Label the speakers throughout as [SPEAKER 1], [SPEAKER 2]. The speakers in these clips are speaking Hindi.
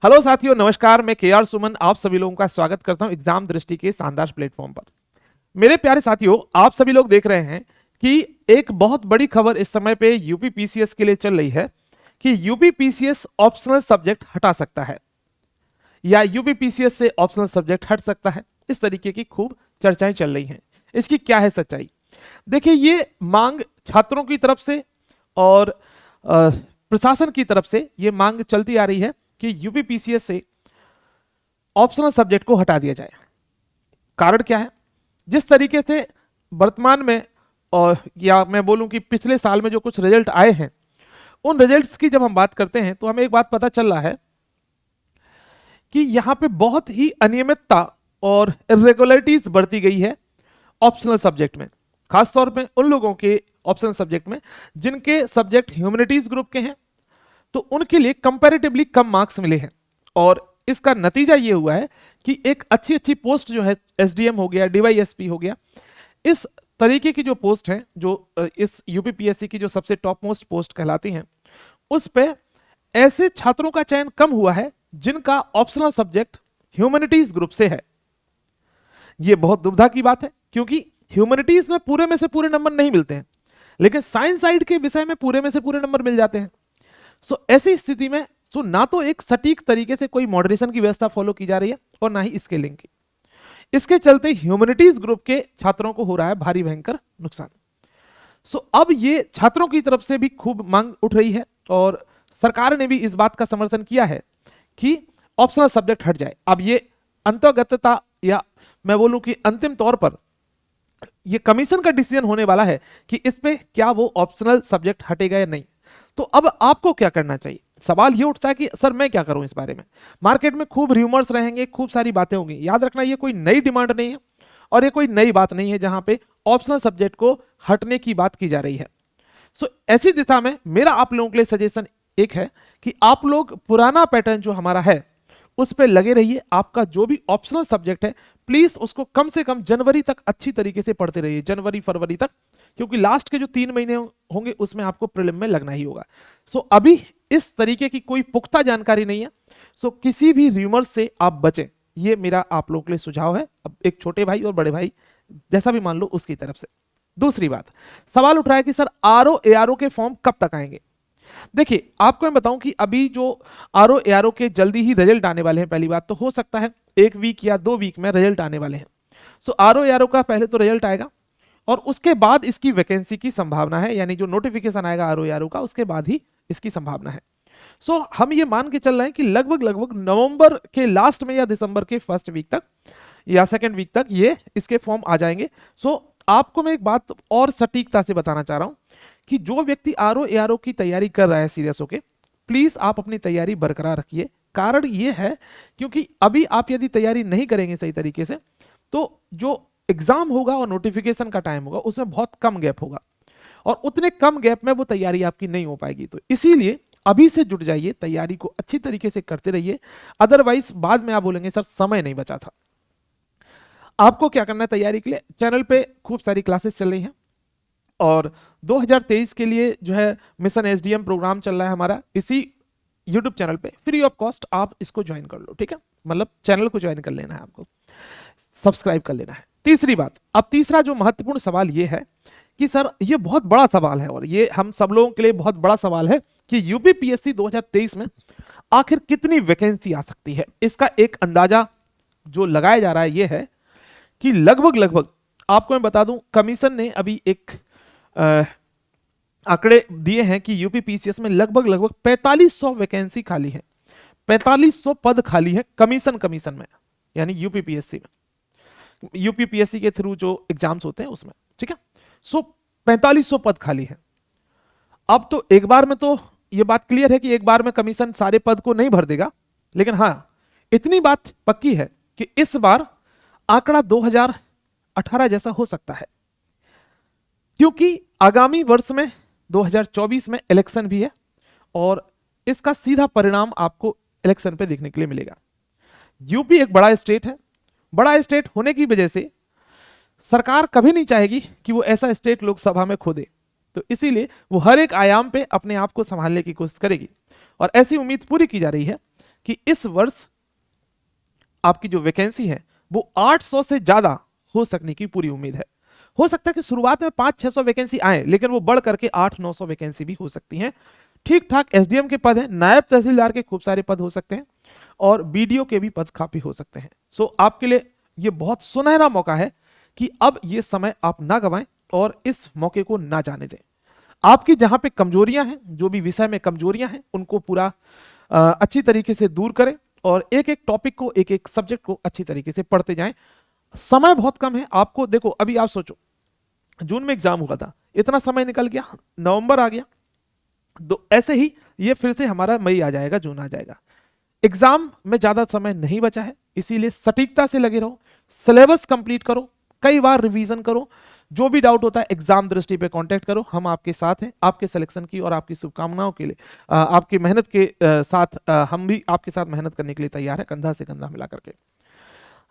[SPEAKER 1] हेलो साथियों, नमस्कार। मैं के आर सुमन आप सभी लोगों का स्वागत करता हूं एग्जाम दृष्टि के शानदार प्लेटफॉर्म पर। मेरे प्यारे साथियों, आप सभी लोग देख रहे हैं कि एक बहुत बड़ी खबर इस समय पे यूपी पीसीएस के लिए चल रही है कि यूपी पीसीएस ऑप्शनल सब्जेक्ट हटा सकता है या यूपी पीसीएस से ऑप्शनल सब्जेक्ट हट सकता है। इस तरीके की खूब चर्चाएं चल रही हैं। इसकी क्या है सच्चाई? देखिए, ये मांग छात्रों की तरफ से और प्रशासन की तरफ से ये मांग चलती आ रही है कि यूपी पीसीएस से ऑप्शनल सब्जेक्ट को हटा दिया जाए। कारण क्या है? जिस तरीके से वर्तमान में और या मैं बोलूं कि पिछले साल में जो कुछ रिजल्ट आए हैं, उन रिजल्ट्स की जब हम बात करते हैं तो हमें एक बात पता चल रहा है कि यहां पे बहुत ही अनियमितता और इरेगुलरिटीज बढ़ती गई है ऑप्शनल सब्जेक्ट में, खासतौर पे उन लोगों के ऑप्शनल सब्जेक्ट में जिनके सब्जेक्ट ह्यूमैनिटीज ग्रुप के हैं, तो उनके लिए कंपैरेटिवली कम मार्क्स मिले हैं। और इसका नतीजा ये हुआ है कि एक अच्छी अच्छी पोस्ट जो है, एसडीएम हो गया, डीवाईएसपी हो गया, इस तरीके की जो पोस्ट है, जो इस यूपीपीएससी की जो सबसे टॉप मोस्ट पोस्ट कहलाती हैं, उस पे ऐसे छात्रों का चयन कम हुआ है जिनका ऑप्शनल सब्जेक्ट ह्यूमैनिटीज ग्रुप से है। यह बहुत दुविधा की बात है, क्योंकि ह्यूमैनिटीज में पूरे में से पूरे नंबर नहीं मिलते हैं, लेकिन साइंस साइड के विषय में पूरे में से पूरे नंबर मिल जाते हैं। ऐसी स्थिति में ना तो एक सटीक तरीके से कोई मॉडरेशन की व्यवस्था फॉलो की जा रही है और ना ही स्केलिंग की। इसके चलते ह्यूमैनिटीज ग्रुप के छात्रों को हो रहा है भारी भयंकर नुकसान। अब ये छात्रों की तरफ से भी खूब मांग उठ रही है और सरकार ने भी इस बात का समर्थन किया है कि ऑप्शनल सब्जेक्ट हट जाए। अब ये अंतर्गतता या मैं बोलूं कि अंतिम तौर पर ये कमीशन का डिसीजन होने वाला है कि इस पे क्या वो ऑप्शनल सब्जेक्ट हटेगा या नहीं। तो अब आपको क्या करना चाहिए? सवाल ये उठता है कि सर मैं क्या करूं इस बारे में। मार्केट में खूब र्यूमर्स रहेंगे, खूब सारी बातें होंगी। याद रखना, ये कोई नई डिमांड नहीं है और ये कोई नई बात नहीं है जहां पे ऑप्शनल सब्जेक्ट को हटने की बात की जा रही है। ऐसी दिशा में मेरा आप लोगों के लिए सजेशन एक है कि आप लोग पुराना पैटर्न जो हमारा है उस पर लगे रहिए। आपका जो भी ऑप्शनल सब्जेक्ट है, प्लीज उसको कम से कम जनवरी तक अच्छी तरीके से पढ़ते रहिए, जनवरी फरवरी तक, क्योंकि लास्ट के जो 3 महीने होंगे उसमें आपको प्रीलिम में लगना ही होगा। अभी इस तरीके की कोई पुख्ता जानकारी नहीं है, किसी भी र्यूमर से आप बचें। ये मेरा आप लोगों के लिए सुझाव है, अब एक छोटे भाई और बड़े भाई जैसा भी मान लो उसकी तरफ से। दूसरी बात, सवाल उठ रहा है कि सर आरओ एआरओ के फॉर्म कब तक आएंगे? देखिए, आपको मैं बताऊं कि अभी जो आरओ एआरओ के जल्दी ही रिजल्ट आने वाले हैं। पहली बात तो हो सकता है 1 वीक या 2 वीक में रिजल्ट आने वाले हैं। आरओ एआरओ का पहले तो रिजल्ट आएगा और उसके बाद इसकी वैकेंसी की संभावना है, यानी जो नोटिफिकेशन आएगा आरओ एआरओ का, उसके बाद ही इसकी संभावना है। हम ये मान के चल रहे हैं कि लगभग लगभग नवंबर के लास्ट में या दिसंबर के फर्स्ट वीक तक या सेकेंड वीक तक ये इसके फॉर्म आ जाएंगे। आपको मैं एक बात और सटीकता से बताना चाह रहा हूं कि जो व्यक्ति आरओ एआरओ की तैयारी कर रहा है सीरियस होके, प्लीज आप अपनी तैयारी बरकरार रखिए। कारण ये है क्योंकि अभी आप यदि तैयारी नहीं करेंगे सही तरीके से, तो जो एग्जाम होगा और नोटिफिकेशन का टाइम होगा उसमें बहुत कम गैप होगा और उतने कम गैप में वो तैयारी आपकी नहीं हो पाएगी। तो इसीलिए अभी से जुट जाइए, तैयारी को अच्छी तरीके से करते रहिए। अदरवाइज बाद में आप बोलेंगे सर समय नहीं बचा था। आपको क्या करना है तैयारी के लिए? चैनल पे खूब सारी क्लासेस चल रही हैं और 2023 के लिए जो है मिशन एसडीएम प्रोग्राम चल रहा है हमारा इसी यूट्यूब चैनल पे, फ्री ऑफ कॉस्ट। आप इसको ज्वाइन कर लो, ठीक है? मतलब चैनल को ज्वाइन कर लेना है, आपको सब्सक्राइब कर लेना है। तीसरी बात, अब तीसरा जो महत्वपूर्ण सवाल ये है कि सर ये बहुत बड़ा सवाल है और ये हम सब लोगों के लिए बहुत बड़ा सवाल है कि यूपीपीएससी 2023 में आखिर कितनी वैकेंसी आ सकती है। इसका एक अंदाजा जो लगाया जा रहा है ये है कि लगभग लगभग, आपको मैं बता दूं, कमीशन ने अभी एक आंकड़े दिए हैं कि यूपीपीसीएस में लगभग लगभग 4500 वैकेंसी खाली है, 4500 पद खाली है कमीशन में, यानी यूपीपीएससी में, यूपीपीएससी के थ्रू जो एग्जाम्स होते हैं उसमें, ठीक है? 4500 पद खाली है। अब तो एक बार में तो यह बात क्लियर है कि एक बार में कमीशन सारे पद को नहीं भर देगा, लेकिन हां इतनी बात पक्की है कि इस बार आंकड़ा 2018 जैसा हो सकता है, क्योंकि आगामी वर्ष में 2024 में इलेक्शन भी है और इसका सीधा परिणाम आपको इलेक्शन पे देखने के लिए मिलेगा। यूपी एक बड़ा स्टेट है, बड़ा स्टेट होने की वजह से सरकार कभी नहीं चाहेगी कि वो ऐसा स्टेट लोकसभा में खो दे, तो इसीलिए वो हर एक आयाम पे अपने आप को संभालने की कोशिश करेगी और ऐसी उम्मीद पूरी की जा रही है कि इस वर्ष आपकी जो वैकेंसी है वो 800 से ज्यादा हो सकने की पूरी उम्मीद है। हो सकता है कि शुरुआत में 500-600 वैकेंसी आए, लेकिन वो बढ़ करके 800-900 वैकेंसी भी हो सकती हैं। ठीक ठाक एसडीएम के पद हैं, नायब तहसीलदार के खूब सारे पद हो सकते हैं और बीडीओ के भी पद काफी हो सकते हैं। सो आपके लिए ये बहुत सुनहरा मौका है कि अब ये समय आप ना गवाएं और इस मौके को ना जाने दें। आपकी जहां पे कमजोरियां हैं, जो भी विषय में कमजोरियां हैं, उनको पूरा अच्छी तरीके से दूर करें और एक एक टॉपिक को, एक एक सब्जेक्ट को अच्छी तरीके से पढ़ते जाएं। समय बहुत कम है आपको। देखो अभी आप सोचो, जून में एग्जाम हुआ था, इतना समय निकल गया, नवंबर आ गया, तो ऐसे ही ये फिर से हमारा मई आ जाएगा, जून आ जाएगा। एग्जाम में ज्यादा समय नहीं बचा है, इसीलिए सटीकता से लगे रहो, सिलेबस कंप्लीट करो, कई बार रिवीजन करो। जो भी डाउट होता है एग्जाम दृष्टि पे कांटेक्ट करो, हम आपके साथ हैं। आपके सिलेक्शन की और आपकी शुभकामनाओं के लिए, आपकी मेहनत के साथ हम भी आपके साथ मेहनत करने के लिए तैयार है, कंधा से कंधा मिला करके।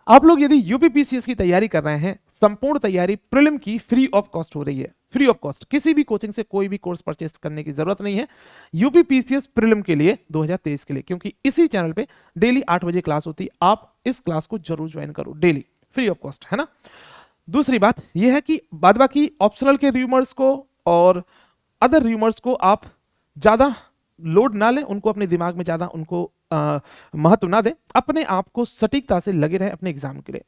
[SPEAKER 1] आप लोग यदि यूपीपीसीएस की तैयारी कर रहे हैं, संपूर्ण तैयारी प्रीलिम की फ्री ऑफ कॉस्ट हो रही है। फ्री ऑफ कॉस्ट, किसी भी कोचिंग से कोई भी कोर्स परचेस करने की जरूरत नहीं है यूपीपीसीएस प्रीलिम के लिए 2023 के लिए, क्योंकि इसी चैनल पे डेली 8 बजे क्लास होती है। आप इस क्लास को जरूर ज्वाइन करो, डेली फ्री ऑफ कॉस्ट, है ना। दूसरी बात यह है कि बाद बाकी ऑप्शनल के रूमर्स को और अदर रूमर्स को आप ज्यादा लोड ना लें, उनको अपने दिमाग में ज्यादा उनको महत्व ना दें, अपने आप को सटीकता से लगे रहे अपने एग्जाम के लिए।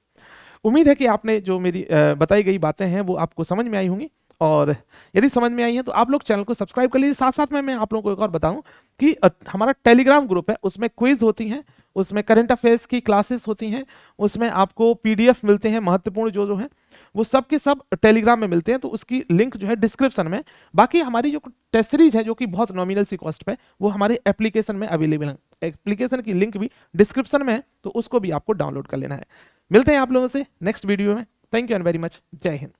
[SPEAKER 1] उम्मीद है कि आपने जो मेरी बताई गई बातें हैं वो आपको समझ में आई होंगी, और यदि समझ में आई है तो आप लोग चैनल को सब्सक्राइब कर लीजिए। साथ साथ में मैं आप लोगों को एक और बताऊं कि हमारा टेलीग्राम ग्रुप है, उसमें क्विज होती हैं, उसमें करंट अफेयर्स की क्लासेस होती हैं, उसमें आपको पीडीएफ मिलते हैं महत्वपूर्ण जो हैं, वो सब के सब टेलीग्राम में मिलते हैं। तो उसकी लिंक जो है डिस्क्रिप्शन में। बाकी हमारी जो टेस्ट सीरीज है जो कि बहुत नॉमिनल सी कॉस्ट पे, वो हमारे एप्लीकेशन में अवेलेबल है। एप्लीकेशन की लिंक भी डिस्क्रिप्शन में है, तो उसको भी आपको डाउनलोड कर लेना है। मिलते हैं आप लोगों से नेक्स्ट वीडियो में। Thank you and very much. जय हिंद।